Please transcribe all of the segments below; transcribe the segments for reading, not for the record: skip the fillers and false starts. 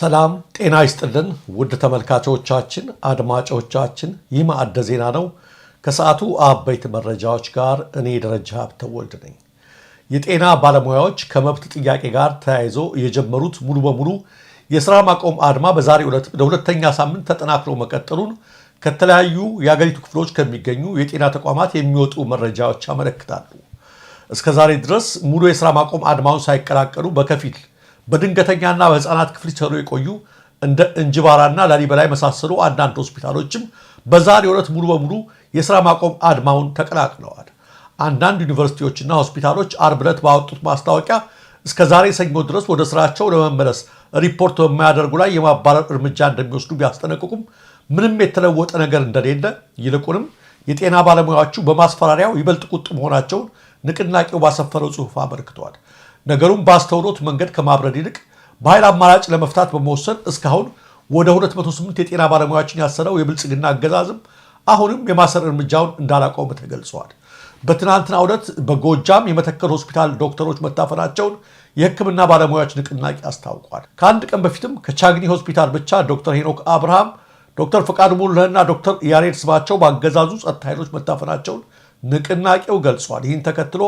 ሰላም ጤና ይስጥልን ውድ ተመልካቾቻችን አድማጮቻችን ይህ ማዕደ ዜና ነው። ከሰዓቱ አበይት መረጃዎች ጋር እኔ ደረጃ ሀብተወልድ ነኝ። የጤና ባለሙያዎች ከመብት ጥያቄ ጋር ተያይዞ የጀመሩት ሙሉ በሙሉ የሥራ ማቆም አድማ በዛሬው ዕለት ለሁለተኛ ሳምንት ተጠናክሮ መቀጠሉን ከተለያዩ የአገሪቱ ክፍሎች ከሚገኙ የጤና ተቋማት የሚወጡ መረጃዎች ያመለክታሉ። እስከዛሬ ድረስ ሙሉ የሥራ ማቆም አድማውን ሳይቀላቀሉ በከፊል በድንገተኛና በህፃናት ክፍል ሲሰሩ የቆዩ እንደ እንጅባራና ላሊበላ የመሳሰሉ አንዳንድ ሆስፒታሎችም በዛሬው ዕለት ሙሉ በሙሉ የሥራ ማቆም አድማውን ተቀላቅለዋል። አንዳንድ ዩኒቨርሲቲዎችና ሆስፒታሎች አርብ ዕለት ባወጡት ማስታወቂያ እስከ ዛሬ ሰኞ ድረስ ወደ ስራቸው ለመመለስ ሪፖርት በማያደርጉ ላይ የማባረር እርምጃ እንደሚወስዱ ቢያስጠነቅቁም ምንም የተለወጠ ነገር እንደሌለ፣ ይልቁንም የጤና ባለሙያዎቹ በማስፈራሪያው ይበልጥ ቁጡ መሆናቸውን ንቅናቄው ባሰፈረው ጽሑፍ አመልክተዋል። ነገሩን በአስተውሎት መንገድ ከማብረድ ይልቅ በኃይል አማራጭ ለመፍታት በመወሰን እስካሁን ወደ 208 የጤና ባለሙያዎችን ያሰረው የብልጽግና አገዛዝም አሁንም የማሰር እርምጃውን እንዳላቆመ ተገልጿል። በትናንትናው ዕለት በጎጃም የመተከል ሆስፒታል ዶክተሮች መታፈናቸውን የሕክምና ባለሙያዎች ንቅናቄ አስታውቋል። ከአንድ ቀን በፊትም ከቻግኒ ሆስፒታል ብቻ ዶክተር ሄኖክ አብርሃም፣ ዶክተር ፈቃዱ ሙሉነህና ዶክተር ያሬድ ስማቸው በአገዛዙ ጸጥታ ኃይሎች መታፈናቸውን ንቅናቄው ገልጿል። ይህን ተከትሎ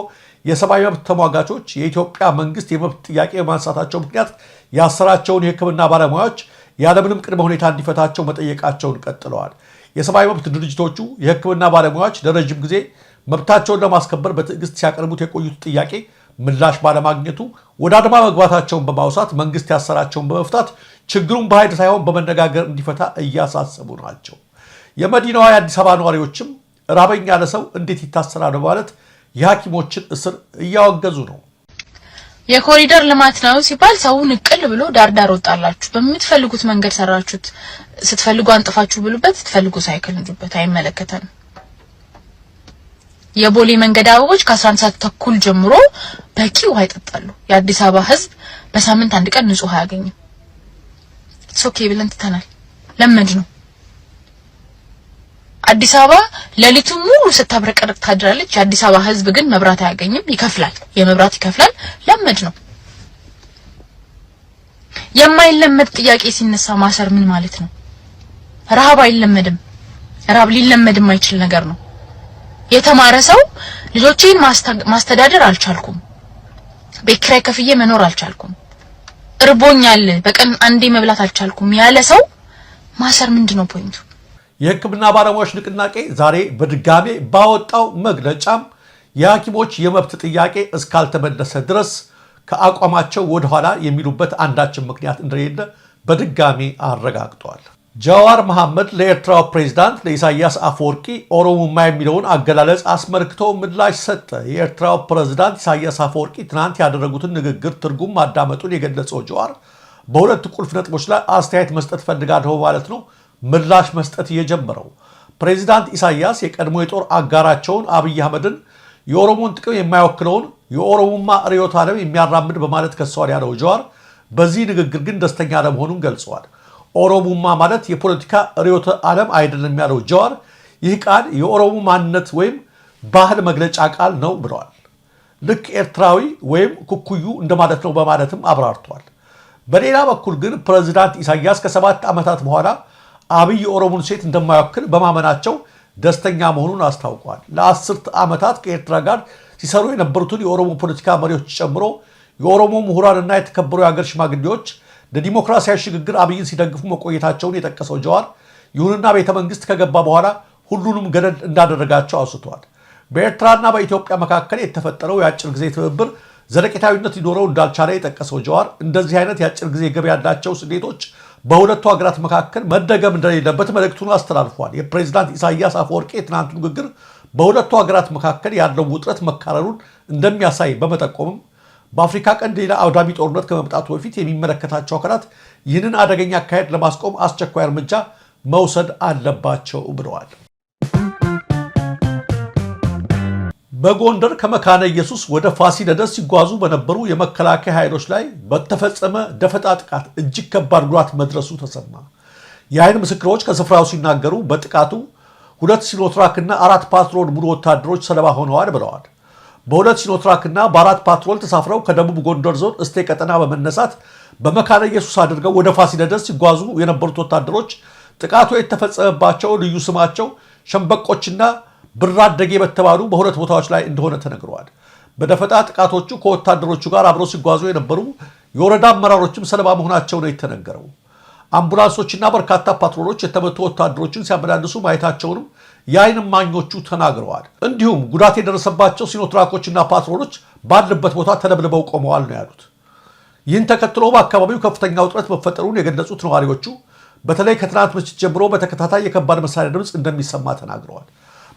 የሰብአዊ መብት ተሟጋቾች የኢትዮጵያ መንግስት የመብት ጥያቄ በማንሳታቸው ምክንያት ያሰራቸውን የሕክምና ባለሙያዎች ያለምንም ቅድመ ሁኔታ እንዲፈታቸው መጠየቃቸውን ቀጥለዋል። የሰብአዊ መብት ድርጅቶቹ የሕክምና ባለሙያዎች ለረጅም ጊዜ መብታቸውን ለማስከበር በትዕግስት ሲያቀርቡት የቆዩት ጥያቄ ምላሽ ባለማግኘቱ ወደ አድማ መግባታቸውን በማውሳት መንግስት ያሰራቸውን በመፍታት ችግሩን በኃይል ሳይሆን በመነጋገር እንዲፈታ እያሳሰቡ ናቸው። የመዲናዋ የአዲስ አበባ ነዋሪዎችም ራበኝ ያለ ሰው እንዴት ይታሰራል በማለት የሐኪሞችን እስር እያወገዙ ነው። የኮሪደር ልማት ነው ሲባል ሰው ንቅል ብሎ ዳርዳር ወጣላችሁ፣ በምትፈልጉት መንገድ ሰራችሁት፣ ስትፈልጉ አንጥፋችሁ ብሉበት፣ ስትፈልጉ ሳይክል እንዱበት፣ አይመለከተንም። የቦሌ መንገድ አበቦች ከ11 ሰዓት ተኩል ጀምሮ በቂ ውሃ ይጠጣሉ። የአዲስ አበባ ህዝብ በሳምንት አንድ ቀን ንጹህ ውሃ አያገኝም። ኦኬ ብለን ትተናል። ለምንድ ነው አዲስ አበባ ሌሊቱን ሙሉ ስታብረቀርቅ ታድራለች። የአዲስ አበባ ህዝብ ግን መብራት አያገኝም፣ ይከፍላል፣ የመብራት ይከፍላል። ለምንድ ነው የማይለመድ ጥያቄ ሲነሳ ማሰር ምን ማለት ነው? ረሃብ አይለመድም። ረሃብ ሊለመድም አይችል ነገር ነው። የተማረ ሰው ልጆቼን ማስተዳደር አልቻልኩም፣ ቤት ኪራይ ከፍዬ መኖር አልቻልኩም፣ እርቦኛል፣ በቀን አንዴ መብላት አልቻልኩም ያለ ሰው ማሰር ምንድነው ፖይንቱ? የሕክምና ባለሙያዎች ንቅናቄ ዛሬ በድጋሜ ባወጣው መግለጫም የሐኪሞች የመብት ጥያቄ እስካልተመለሰ ድረስ ከአቋማቸው ወደኋላ የሚሉበት አንዳችን ምክንያት እንደሌለ በድጋሜ አረጋግጧል። ጃዋር መሐመድ ለኤርትራው ፕሬዝዳንት ለኢሳያስ አፈወርቂ ኦሮሞማ የሚለውን አገላለጽ አስመልክቶ ምላሽ ሰጠ። የኤርትራው ፕሬዝዳንት ኢሳያስ አፈወርቂ ትናንት ያደረጉትን ንግግር ትርጉም ማዳመጡን የገለጸው ጃዋር በሁለት ቁልፍ ነጥቦች ላይ አስተያየት መስጠት ፈልጋለሁ ማለት ነው ምላሽ መስጠት የጀመረው። ፕሬዚዳንት ኢሳያስ የቀድሞ የጦር አጋራቸውን አብይ አህመድን የኦሮሞን ጥቅም የማይወክለውን የኦሮሞማ ርዕዮተ ዓለም የሚያራምድ በማለት ከሰዋል ያለው ጃዋር በዚህ ንግግር ግን ደስተኛ አለመሆኑን ገልጸዋል። ኦሮሞማ ማለት የፖለቲካ ርዕዮተ ዓለም አይደለም ያለው ጃዋር ይህ ቃል የኦሮሞ ማንነት ወይም ባህል መግለጫ ቃል ነው ብለዋል። ልክ ኤርትራዊ ወይም ኩኩዩ እንደማለት ነው በማለትም አብራርቷል። በሌላ በኩል ግን ፕሬዚዳንት ኢሳያስ ከ7 ዓመታት በኋላ አብይ የኦሮሞን ሴት እንደማይወክል በማመናቸው ደስተኛ መሆኑን አስታውቋል። ለ10 ዓመታት ከኤርትራ ጋር ሲሰሩ የነበሩትን የኦሮሞ ፖለቲካ መሪዎች ጨምሮ የኦሮሞ ምሁራንና የተከበሩ የሀገር ሽማግሌዎች ለዲሞክራሲያዊ ሽግግር አብይን ሲደግፉ መቆየታቸውን የጠቀሰው ጃዋር ይሁንና ቤተ መንግስት ከገባ በኋላ ሁሉንም ገደል እንዳደረጋቸው አውስቷል። በኤርትራና በኢትዮጵያ መካከል የተፈጠረው የአጭር ጊዜ ትብብር ዘለቄታዊነት ሊኖረው እንዳልቻለ የጠቀሰው ጃዋር እንደዚህ አይነት የአጭር ጊዜ ገቢ ያላቸው ስሌቶች በሁለቱ ሀገራት መካከል መደገም እንደሌለበት መልእክቱን አስተላልፏል። የፕሬዝዳንት ኢሳያስ አፈወርቂ የትናንቱ ንግግር በሁለቱ ሀገራት መካከል ያለው ውጥረት መካረሩን እንደሚያሳይ በመጠቆምም በአፍሪካ ቀንድ ሌላ አውዳሚ ጦርነት ከመምጣቱ በፊት የሚመለከታቸው አካላት ይህንን አደገኛ አካሄድ ለማስቆም አስቸኳይ እርምጃ መውሰድ አለባቸው ብለዋል። በጎንደር ከመካነ ኢየሱስ ወደ ፋሲለደስ ሲጓዙ በነበሩ የመከላከያ ኃይሎች ላይ በተፈጸመ ደፈጣ ጥቃት እጅግ ከባድ ጉዳት መድረሱ ተሰማ። የዓይን ምስክሮች ከስፍራው ሲናገሩ በጥቃቱ 2 ሲኖትራክ እና 4 ፓትሮል ሙሉ ወታደሮች ሰለባ ሆነዋል ብለዋል። በሁለት ሲኖትራክና በአራት ፓትሮል ተሳፍረው ከደቡብ ጎንደር ዞን እስቴ ቀጠና በመነሳት በመካነ ኢየሱስ አድርገው ወደ ፋሲለደስ ሲጓዙ የነበሩት ወታደሮች ጥቃቱ የተፈጸመባቸው ልዩ ስማቸው ሸምበቆችና ብራደጌ በተባሉ በሁለት ቦታዎች ላይ እንደሆነ ተነግረዋል። በደፈጣ ጥቃቶቹ ከወታደሮቹ ጋር አብረው ሲጓዙ የነበሩ የወረዳ አመራሮችም ሰለባ መሆናቸው ነው የተነገረው። አምቡላንሶችና በርካታ ፓትሮሎች የተመቱ ወታደሮችን ሲያመላልሱ ማየታቸውንም የዓይን እማኞቹ ተናግረዋል። እንዲሁም ጉዳት የደረሰባቸው ሲኖትራኮችና ፓትሮሎች ባለበት ቦታ ተለብልበው ቆመዋል ነው ያሉት። ይህን ተከትሎ በአካባቢው ከፍተኛ ውጥረት መፈጠሩን የገለጹት ነዋሪዎቹ በተለይ ከትናንት ምሽት ጀምሮ በተከታታይ የከባድ መሳሪያ ድምፅ እንደሚሰማ ተናግረዋል።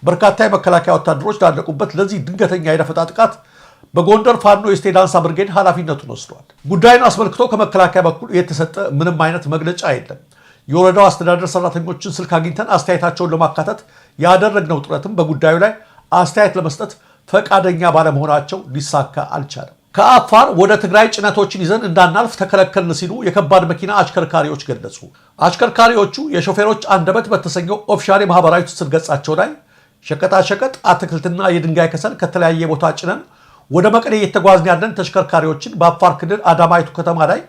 በርካታ የመከላከያ ወታደሮች ላለቁበት ለዚህ ድንገተኛ የደፈጣ ጥቃት በጎንደር ፋኖ የእስቴ ዳንሳ ብርጌድ ኃላፊነቱን ወስዷል። ጉዳዩን አስመልክቶ ከመከላከያ በኩል የተሰጠ ምንም አይነት መግለጫ የለም። የወረዳው አስተዳደር ሰራተኞችን ስልክ አግኝተን አስተያየታቸውን ለማካተት ያደረግነው ጥረትም በጉዳዩ ላይ አስተያየት ለመስጠት ፈቃደኛ ባለመሆናቸው ሊሳካ አልቻለም። ከአፋር ወደ ትግራይ ጭነቶችን ይዘን እንዳናልፍ ተከለከልን ሲሉ የከባድ መኪና አሽከርካሪዎች ገለጹ። አሽከርካሪዎቹ የሾፌሮች አንደበት በተሰኘው ኦፊሻል ማህበራዊ ትስስር ገጻቸው ላይ ሸቀጣሸቀጥ፣ አትክልትና የድንጋይ ከሰል ከተለያየ ቦታ ጭነን ወደ መቀሌ እየተጓዝን ያለን ተሽከርካሪዎችን በአፋር ክልል አዳማይቱ ከተማ ላይ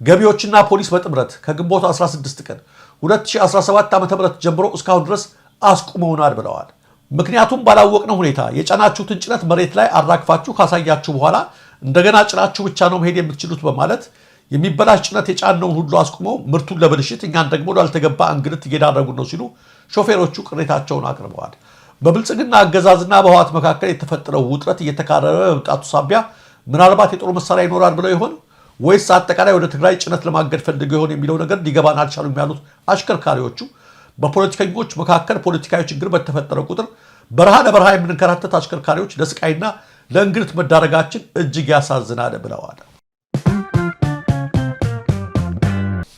ገቢዎችና ፖሊስ በጥምረት ከግንቦት 16 ቀን 2017 ዓ.ም ጀምሮ እስካሁን ድረስ አስቁመውናል ብለዋል። ምክንያቱም ባላወቅነው ሁኔታ የጫናችሁትን ጭነት መሬት ላይ አራግፋችሁ ካሳያችሁ በኋላ እንደገና ጭናችሁ ብቻ ነው መሄድ የምትችሉት በማለት የሚበላሽ ጭነት የጫነውን ሁሉ አስቁመው ምርቱን ለብልሽት እኛን ደግሞ ላልተገባ እንግልት እየዳረጉ ነው ሲሉ ሾፌሮቹ ቅሬታቸውን አቅርበዋል። በብልጽግና አገዛዝና በህወሓት መካከል የተፈጠረው ውጥረት እየተካረረ በመምጣቱ ሳቢያ ምናልባት የጦር መሳሪያ ይኖራል ብለው ይሆን ወይስ አጠቃላይ ወደ ትግራይ ጭነት ለማገድ ፈልገው ይሆን የሚለው ነገር ሊገባን አልቻሉም ያሉት አሽከርካሪዎቹ በፖለቲከኞች መካከል ፖለቲካዊ ችግር በተፈጠረ ቁጥር በረሃ ለበረሃ የምንከራተት አሽከርካሪዎች ለስቃይና ለእንግልት መዳረጋችን እጅግ ያሳዝናል ብለዋል።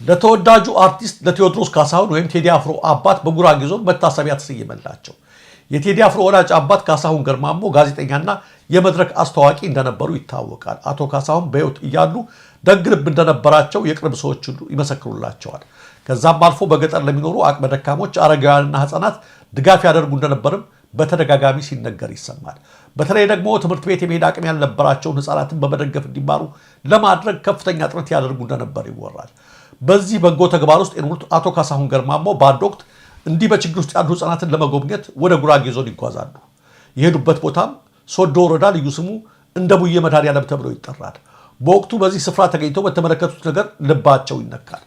ለተወዳጁ አርቲስት ለቴዎድሮስ ካሳሁን ወይም ቴዲ አፍሮ አባት በጉራጌ ዞን መታሰቢያ ተሰየመላቸው። የቴዲ አፍሮ ወላጅ አባት ካሳሁን ገርማሞ ጋዜጠኛና የመድረክ አስተዋቂ እንደነበሩ ይታወቃል። አቶ ካሳሁን በሕይወት እያሉ ደግ ልብ እንደነበራቸው የቅርብ ሰዎች ሁሉ ይመሰክሩላቸዋል። ከዛም አልፎ በገጠር ለሚኖሩ አቅመ ደካሞች፣ አረጋውያንና ሕፃናት ድጋፍ ያደርጉ እንደነበርም በተደጋጋሚ ሲነገር ይሰማል። በተለይ ደግሞ ትምህርት ቤት የመሄድ አቅም ያልነበራቸውን ሕፃናትን በመደገፍ እንዲማሩ ለማድረግ ከፍተኛ ጥረት ያደርጉ እንደነበር ይወራል። በዚህ በጎ ተግባር ውስጥ የኖሩት አቶ ካሳሁን ገርማሞ በአንድ ወቅት እንዲህ በችግር ውስጥ ያሉ ሕፃናትን ለመጎብኘት ወደ ጉራጌ ዞን ይጓዛሉ። የሄዱበት ቦታም ሶዶ ወረዳ ልዩ ስሙ እንደ ቡዬ መድኃኔዓለም ተብሎ ይጠራል። በወቅቱ በዚህ ስፍራ ተገኝተው በተመለከቱት ነገር ልባቸው ይነካል።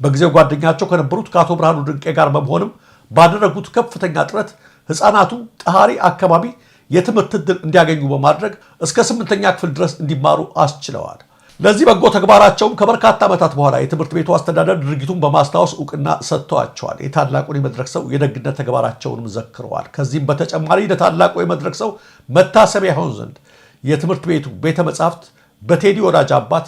በጊዜው ጓደኛቸው ከነበሩት ከአቶ ብርሃኑ ድንቄ ጋር በመሆንም ባደረጉት ከፍተኛ ጥረት ሕፃናቱ ጠሃሪ አካባቢ የትምህርት ዕድል እንዲያገኙ በማድረግ እስከ 8ኛ ክፍል ድረስ እንዲማሩ አስችለዋል። ለዚህ በጎ ተግባራቸውም ከበርካታ ዓመታት በኋላ የትምህርት ቤቱ አስተዳደር ድርጊቱን በማስታወስ እውቅና ሰጥተዋቸዋል። የታላቁን የመድረክ ሰው የደግነት ተግባራቸውንም ዘክረዋል። ከዚህም በተጨማሪ ለታላቁ የመድረክ ሰው መታሰቢያ ይሆን ዘንድ የትምህርት ቤቱ ቤተ መጻሕፍት በቴዲ ወዳጅ አባት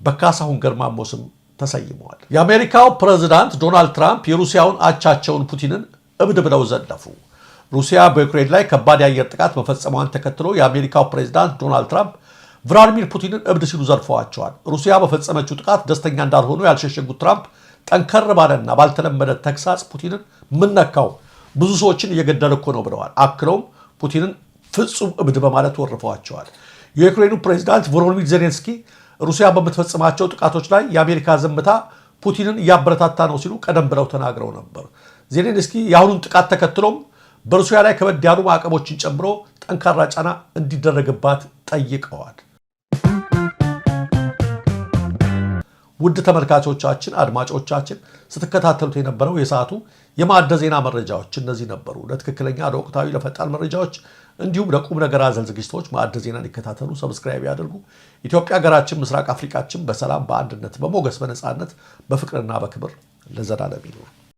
በካሳሁን ገርማሞ ስም ተሰይመዋል። የአሜሪካው ፕሬዝዳንት ዶናልድ ትራምፕ የሩሲያውን አቻቸውን ፑቲንን እብድ ብለው ዘለፉ። ሩሲያ በዩክሬን ላይ ከባድ የአየር ጥቃት መፈጸሟን ተከትሎ የአሜሪካው ፕሬዝዳንት ዶናልድ ትራምፕ ቭላዲሚር ፑቲንን እብድ ሲሉ ዘልፈዋቸዋል። ሩሲያ በፈጸመችው ጥቃት ደስተኛ እንዳልሆኑ ያልሸሸጉት ትራምፕ ጠንከር ባለና ባልተለመደ ተግሳጽ ፑቲንን ምነካው ብዙ ሰዎችን እየገደለ እኮ ነው ብለዋል። አክለውም ፑቲንን ፍጹም እብድ በማለት ወርፈዋቸዋል። የዩክሬኑ ፕሬዝዳንት ቮሎዲሚር ዜሌንስኪ ሩሲያ በምትፈጽማቸው ጥቃቶች ላይ የአሜሪካ ዝምታ ፑቲንን እያበረታታ ነው ሲሉ ቀደም ብለው ተናግረው ነበር። ዜሌንስኪ የአሁኑን ጥቃት ተከትሎም በሩሲያ ላይ ከበድ ያሉ ማዕቀቦችን ጨምሮ ጠንካራ ጫና እንዲደረግባት ጠይቀዋል። ውድ ተመልካቾቻችን፣ አድማጮቻችን ስትከታተሉት የነበረው የሰዓቱ የማዕደ ዜና መረጃዎች እነዚህ ነበሩ። ለትክክለኛ ለወቅታዊ ለፈጣን መረጃዎች እንዲሁም ለቁም ነገር አዘል ዝግጅቶች ማዕደ ዜናን ይከታተሉ፣ ሰብስክራይብ ያድርጉ። ኢትዮጵያ ሀገራችን፣ ምስራቅ አፍሪካችን በሰላም በአንድነት በሞገስ በነፃነት በፍቅርና በክብር ለዘላለም ይኑር።